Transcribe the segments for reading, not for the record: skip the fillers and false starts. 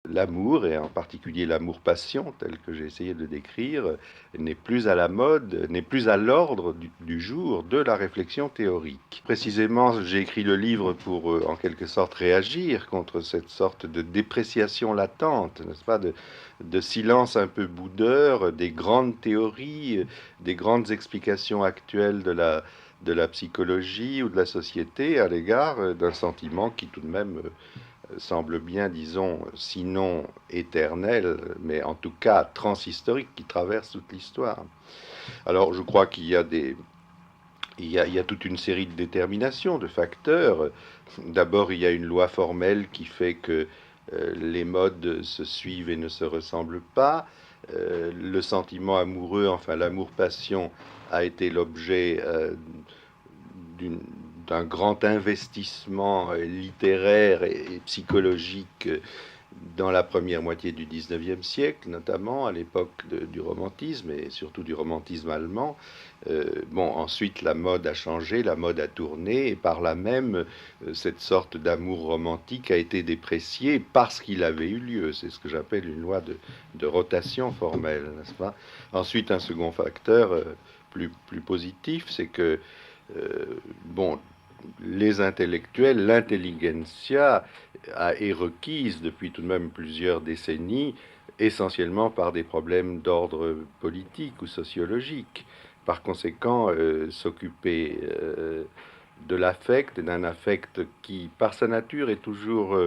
L'amour, et en particulier l'amour-passion, tel que j'ai essayé de le décrire, n'est plus à la mode, n'est plus à l'ordre du jour de la réflexion théorique. Précisément, j'ai écrit le livre pour, en quelque sorte, réagir contre cette sorte de dépréciation latente, n'est-ce pas, de silence un peu boudeur des grandes théories, des grandes explications actuelles de la psychologie ou de la société à l'égard d'un sentiment qui tout de même semble bien, disons, sinon éternel, mais en tout cas transhistorique, qui traverse toute l'histoire. Alors je crois qu'il y a il y a toute une série de déterminations, de facteurs. D'abord, il y a une loi formelle qui fait que les modes se suivent et ne se ressemblent pas. Le sentiment amoureux, enfin l'amour-passion, a été l'objet d'un grand investissement littéraire et psychologique dans la première moitié du XIXe siècle, notamment à l'époque du romantisme et surtout du romantisme allemand. Bon, ensuite la mode a changé, la mode a tourné, et par là même cette sorte d'amour romantique a été dépréciée parce qu'il avait eu lieu. C'est ce que j'appelle une loi de rotation formelle, n'est-ce pas? Ensuite, un second facteur plus positif, c'est que bon, les intellectuels, l'intelligentsia est requise depuis tout de même plusieurs décennies, essentiellement par des problèmes d'ordre politique ou sociologique. Par conséquent, s'occuper de l'affect, d'un affect qui, par sa nature, est toujours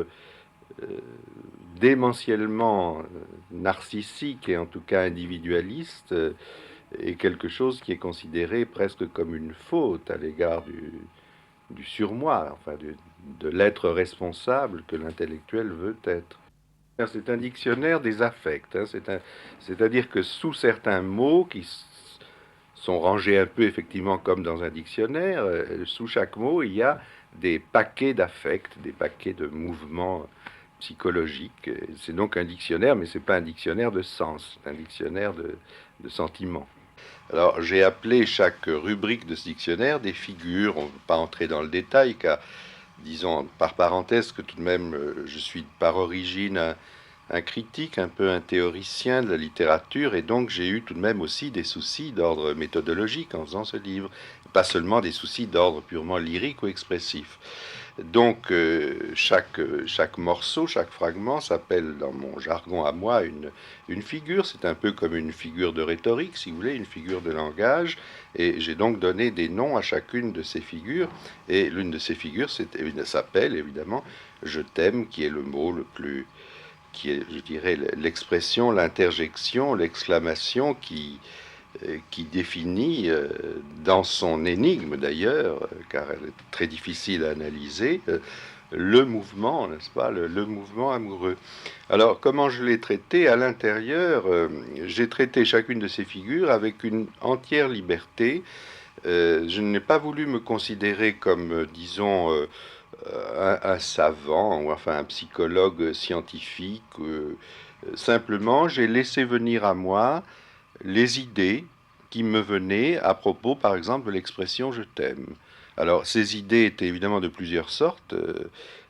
démentiellement narcissique et en tout cas individualiste, est quelque chose qui est considéré presque comme une faute à l'égard du surmoi, enfin de l'être responsable que l'intellectuel veut être. C'est un dictionnaire des affects, hein, c'est-à-dire que sous certains mots qui sont rangés un peu effectivement comme dans un dictionnaire, sous chaque mot il y a des paquets d'affects, des paquets de mouvements psychologiques. C'est donc un dictionnaire, mais c'est pas un dictionnaire de sens, c'est un dictionnaire de sentiments. Alors, j'ai appelé chaque rubrique de ce dictionnaire des figures. On ne va pas entrer dans le détail, car, disons, par parenthèse, que tout de même, je suis par origine un critique, un peu un théoricien de la littérature, et donc j'ai eu tout de même aussi des soucis d'ordre méthodologique en faisant ce livre, pas seulement des soucis d'ordre purement lyrique ou expressif. Donc chaque morceau, chaque fragment s'appelle dans mon jargon à moi une figure. C'est un peu comme une figure de rhétorique, si vous voulez, une figure de langage. Et j'ai donc donné des noms à chacune de ces figures. Et l'une de ces figures s'appelle évidemment Je t'aime, qui est le mot le plus, qui est, je dirais, l'expression, l'interjection, l'exclamation qui définit, dans son énigme d'ailleurs, car elle est très difficile à analyser, le mouvement, n'est-ce pas, le mouvement amoureux. Alors, comment je l'ai traité à l'intérieur? J'ai traité chacune de ces figures avec une entière liberté. Je n'ai pas voulu me considérer comme, disons, un savant, ou enfin un psychologue scientifique. Simplement, j'ai laissé venir à moi les idées qui me venaient à propos, par exemple, de l'expression je t'aime. Alors, ces idées étaient évidemment de plusieurs sortes.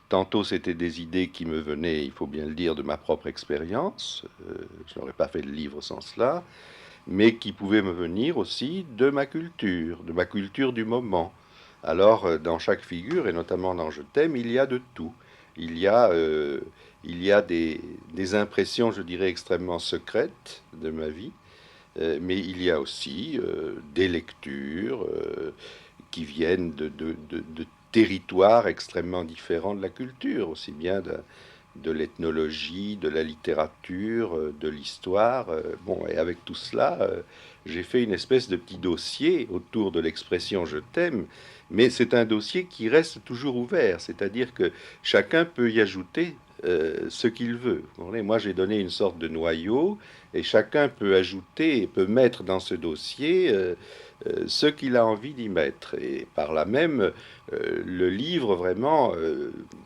Tantôt, c'était des idées qui me venaient, il faut bien le dire, de ma propre expérience. Je n'aurais pas fait le livre sans cela, mais qui pouvaient me venir aussi de ma culture du moment. Alors, dans chaque figure, et notamment dans Je t'aime, il y a de tout. Il y a, euh, il y a des impressions, je dirais, extrêmement secrètes de ma vie, mais il y a aussi des lectures qui viennent de territoires extrêmement différents de la culture, aussi bien de l'ethnologie, de la littérature, de l'histoire. Bon, et avec tout cela, j'ai fait une espèce de petit dossier autour de l'expression je t'aime, mais c'est un dossier qui reste toujours ouvert, c'est-à-dire que chacun peut y ajouter ce qu'il veut. Moi, j'ai donné une sorte de noyau, et chacun peut ajouter, peut mettre dans ce dossier ce qu'il a envie d'y mettre. Et par là même, le livre, vraiment,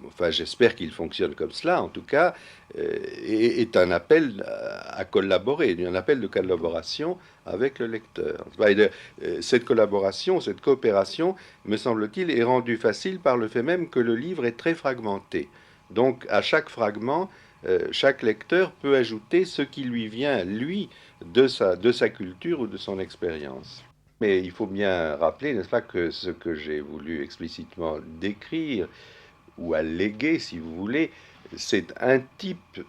enfin j'espère qu'il fonctionne comme cela, en tout cas, est un appel à collaborer, un appel de collaboration avec le lecteur. Cette collaboration, cette coopération, me semble-t-il, est rendue facile par le fait même que le livre est très fragmenté. Donc à chaque fragment, chaque lecteur peut ajouter ce qui lui vient, lui, de sa culture ou de son expérience. Mais il faut bien rappeler, n'est-ce pas, que ce que j'ai voulu explicitement décrire, ou alléguer, si vous voulez, c'est un type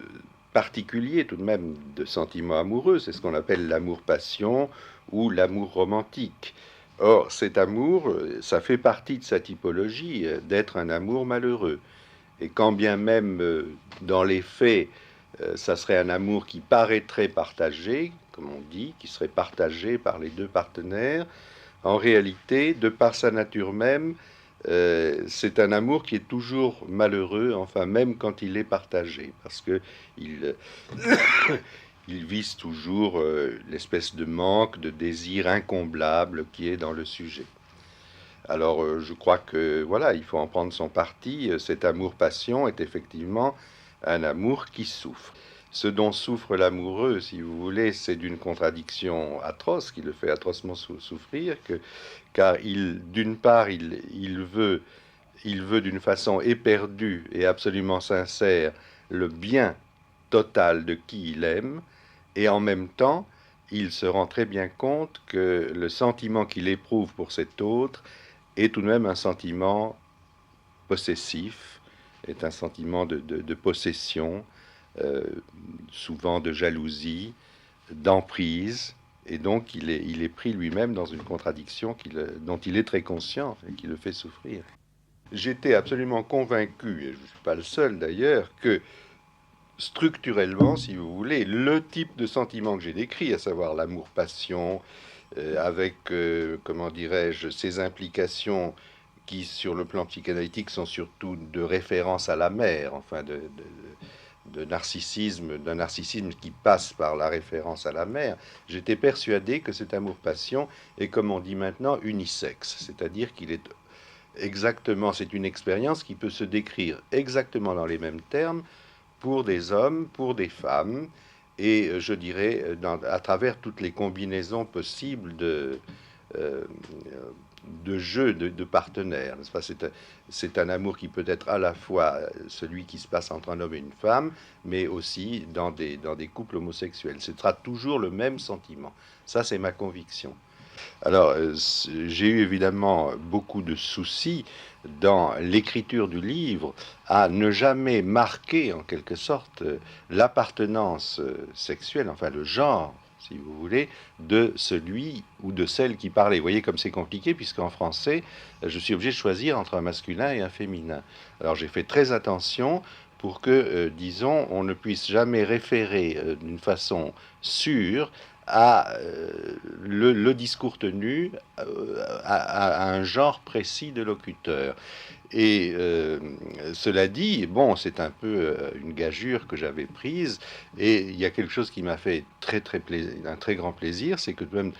particulier tout de même de sentiment amoureux, c'est ce qu'on appelle l'amour-passion ou l'amour romantique. Or, cet amour, ça fait partie de sa typologie d'être un amour malheureux. Et quand bien même, dans les faits, ça serait un amour qui paraîtrait partagé, comme on dit, qui serait partagé par les deux partenaires, en réalité, de par sa nature même, c'est un amour qui est toujours malheureux, enfin même quand il est partagé, parce que il, il vise toujours l'espèce de manque, de désir incomblable qui est dans le sujet. Alors je crois que voilà, il faut en prendre son parti. Cet amour-passion est effectivement un amour qui souffre. Ce dont souffre l'amoureux, si vous voulez, c'est d'une contradiction atroce qui le fait atrocement souffrir, car d'une part, il veut d'une façon éperdue et absolument sincère le bien total de qui il aime, et en même temps, il se rend très bien compte que le sentiment qu'il éprouve pour cet autre est tout de même un sentiment possessif, est un sentiment de possession, euh, souvent de jalousie, d'emprise, et donc il est pris lui-même dans une contradiction dont il est très conscient et qui le fait souffrir. J'étais absolument convaincu, et je ne suis pas le seul d'ailleurs, que structurellement, si vous voulez, le type de sentiment que j'ai décrit, à savoir l'amour-passion, avec, comment dirais-je, ses implications qui, sur le plan psychanalytique, sont surtout de référence à la mère, enfin de narcissisme, d'un narcissisme qui passe par la référence à la mère, j'étais persuadé que cet amour-passion est, comme on dit maintenant, unisexe, c'est-à-dire qu'il est exactement, c'est une expérience qui peut se décrire exactement dans les mêmes termes pour des hommes, pour des femmes, et je dirais à travers toutes les combinaisons possibles euh, de jeux de partenaires. C'est un amour qui peut être à la fois celui qui se passe entre un homme et une femme, mais aussi dans des couples homosexuels. Ce sera toujours le même sentiment. Ça, c'est ma conviction. Alors, j'ai eu évidemment beaucoup de soucis dans l'écriture du livre à ne jamais marquer en quelque sorte l'appartenance sexuelle, enfin le genre, si vous voulez, de celui ou de celle qui parlait. Vous voyez comme c'est compliqué, puisqu'en français, je suis obligé de choisir entre un masculin et un féminin. Alors j'ai fait très attention pour que, disons, on ne puisse jamais référer d'une façon sûre à le discours tenu à un genre précis de locuteur. Et cela dit, bon, c'est un peu une gageure que j'avais prise, et il y a quelque chose qui m'a fait un très grand plaisir, c'est que même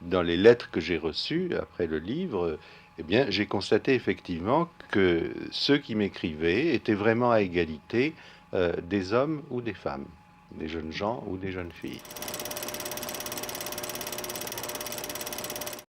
dans les lettres que j'ai reçues après le livre, eh bien, j'ai constaté effectivement que ceux qui m'écrivaient étaient vraiment à égalité des hommes ou des femmes, des jeunes gens ou des jeunes filles.